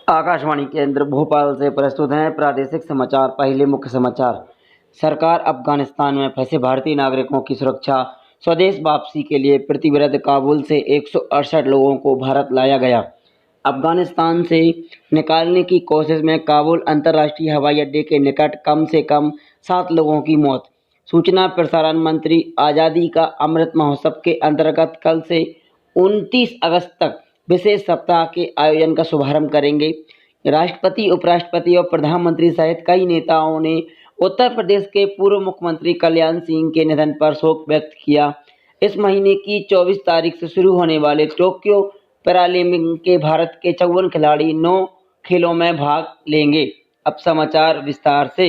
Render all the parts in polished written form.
आकाशवाणी केंद्र भोपाल से प्रस्तुत हैं प्रादेशिक समाचार। पहले मुख्य समाचार। सरकार अफगानिस्तान में फंसे भारतीय नागरिकों की सुरक्षा, स्वदेश वापसी के लिए प्रतिबद्ध। काबुल से 168 लोगों को भारत लाया गया। अफगानिस्तान से निकालने की कोशिश में काबुल अंतर्राष्ट्रीय हवाई अड्डे के निकट कम से कम 7 लोगों की मौत। सूचना प्रसारण मंत्री आज़ादी का अमृत महोत्सव के अंतर्गत कल से 29 अगस्त तक विशेष सप्ताह के आयोजन का शुभारंभ करेंगे। राष्ट्रपति, उपराष्ट्रपति और प्रधानमंत्री सहित कई नेताओं ने उत्तर प्रदेश के पूर्व मुख्यमंत्री कल्याण सिंह के निधन पर शोक व्यक्त किया। इस महीने की 24 तारीख से शुरू होने वाले टोक्यो पैरालिम्पिक के भारत के 54 खिलाड़ी 9 खेलों में भाग लेंगे। अब समाचार विस्तार से।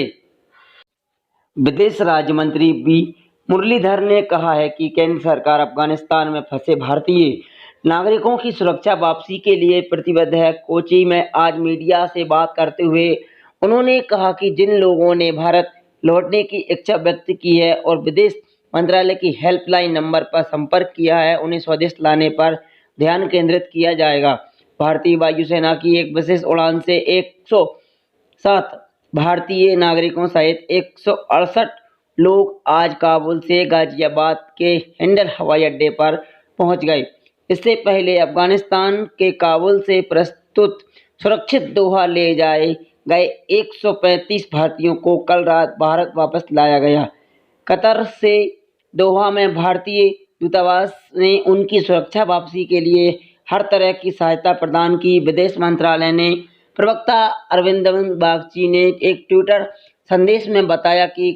विदेश राज्य मंत्री वी मुरलीधर ने कहा है कि केंद्र सरकार अफगानिस्तान में फंसे भारतीय नागरिकों की सुरक्षा वापसी के लिए प्रतिबद्ध है। कोची में आज मीडिया से बात करते हुए उन्होंने कहा कि जिन लोगों ने भारत लौटने की इच्छा व्यक्त की है और विदेश मंत्रालय की हेल्पलाइन नंबर पर संपर्क किया है, उन्हें स्वदेश लाने पर ध्यान केंद्रित किया जाएगा। भारतीय वायुसेना की एक विशेष उड़ान से 107 भारतीय नागरिकों सहित 168 लोग आज काबुल से गाजियाबाद के हिंडन हवाई अड्डे पर पहुंच गए। इससे पहले अफगानिस्तान के काबुल से प्रस्तुत सुरक्षित दोहा ले जाए गए 135 भारतीयों को कल रात भारत वापस लाया गया। कतर से दोहा में भारतीय दूतावास ने उनकी सुरक्षा वापसी के लिए हर तरह की सहायता प्रदान की। विदेश मंत्रालय ने प्रवक्ता अरविंद बागची ने एक ट्विटर संदेश में बताया कि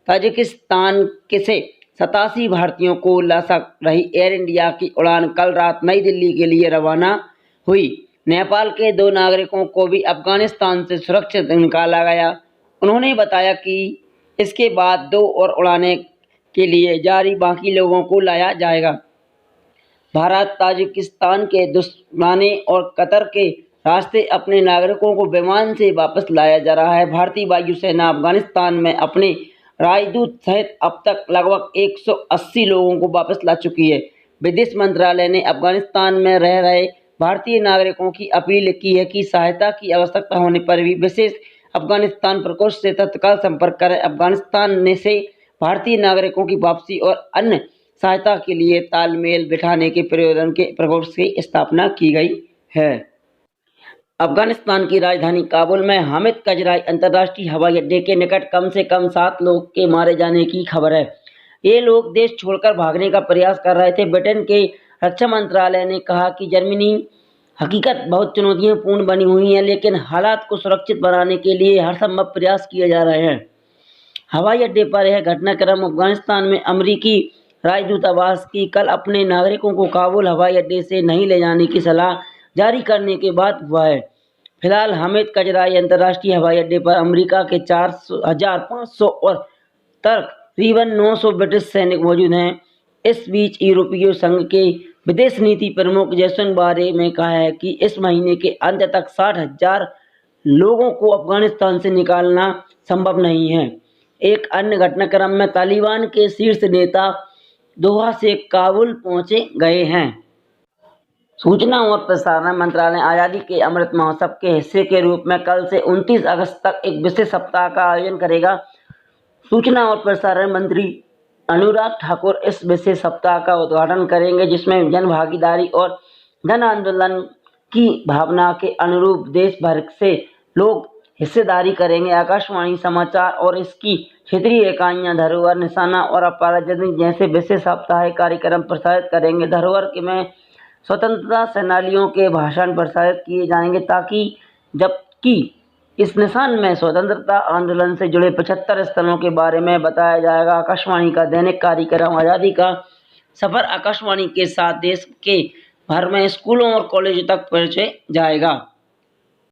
ताजिकिस्तान से 87 भारतीयों को ला रही एयर इंडिया की उड़ान कल रात नई दिल्ली के लिए रवाना हुई। नेपाल के 2 नागरिकों को भी अफगानिस्तान से सुरक्षित निकाला गया। उन्होंने बताया कि इसके बाद 2 और उड़ानें के लिए जारी बाकी लोगों को लाया जाएगा। भारत ताजिकिस्तान के दुश्मनी और कतर के रास्ते अपने नागरिकों को विमान से वापस लाया जा रहा है। भारतीय वायुसेना अफगानिस्तान में अपने राजदूत सहित अब तक लगभग 180 लोगों को वापस ला चुकी है। विदेश मंत्रालय ने अफगानिस्तान में रह रहे भारतीय नागरिकों की अपील की है कि सहायता की आवश्यकता होने पर भी विशेष अफगानिस्तान प्रकोष्ठ से तत्काल संपर्क करें। अफगानिस्तान से भारतीय नागरिकों की वापसी और अन्य सहायता के लिए तालमेल बिठाने के प्रकोष्ठ की स्थापना की गई है। अफगानिस्तान की राजधानी काबुल में हामिद करज़ाई अंतर्राष्ट्रीय हवाई अड्डे के निकट कम से कम 7 लोग के मारे जाने की खबर है। ये लोग देश छोड़कर भागने का प्रयास कर रहे थे। ब्रिटेन के रक्षा मंत्रालय ने कहा कि जर्मनी हकीकत बहुत चुनौतीपूर्ण बनी हुई है, लेकिन हालात को सुरक्षित बनाने के लिए हर संभव प्रयास किए जा रहे हैं। हवाई अड्डे पर यह घटनाक्रम अफगानिस्तान में अमेरिकी राजदूतावास की कल अपने नागरिकों को काबुल हवाई अड्डे से नहीं ले जाने की सलाह जारी करने के बाद हुआ है। फिलहाल हामिद करज़ाई अंतर्राष्ट्रीय हवाई अड्डे पर अमेरिका के 4,500 और तकरीबन 900 ब्रिटिश सैनिक मौजूद हैं। इस बीच यूरोपीय संघ के विदेश नीति प्रमुख जैसन बारे में कहा है कि इस महीने के अंत तक 60,000 लोगों को अफगानिस्तान से निकालना संभव नहीं है। एक अन्य घटनाक्रम में तालिबान के शीर्ष नेता दोहा से काबुल पहुंचे गए हैं। सूचना और प्रसारण मंत्रालय आज़ादी के अमृत महोत्सव के हिस्से के रूप में कल से 29 अगस्त तक एक विशेष सप्ताह का आयोजन करेगा। सूचना और प्रसारण मंत्री अनुराग ठाकुर इस विशेष सप्ताह का उद्घाटन करेंगे, जिसमें जन भागीदारी और जन आंदोलन की भावना के अनुरूप देश भर से लोग हिस्सेदारी करेंगे। आकाशवाणी समाचार और इसकी क्षेत्रीय इकाइयां धरोहर, निशाना और अपराजित जैसे विशेष साप्ताहिक कार्यक्रम प्रसारित करेंगे। धरोहर में स्वतंत्रता सेनानियों के भाषण प्रसारित किए जाएंगे, जबकि इस निशान में स्वतंत्रता आंदोलन से जुड़े 75 स्थलों के बारे में बताया जाएगा। आकाशवाणी का दैनिक कार्यक्रम आज़ादी का सफर आकाशवाणी के साथ देश के भर में स्कूलों और कॉलेजों तक पहुंचे जाएगा।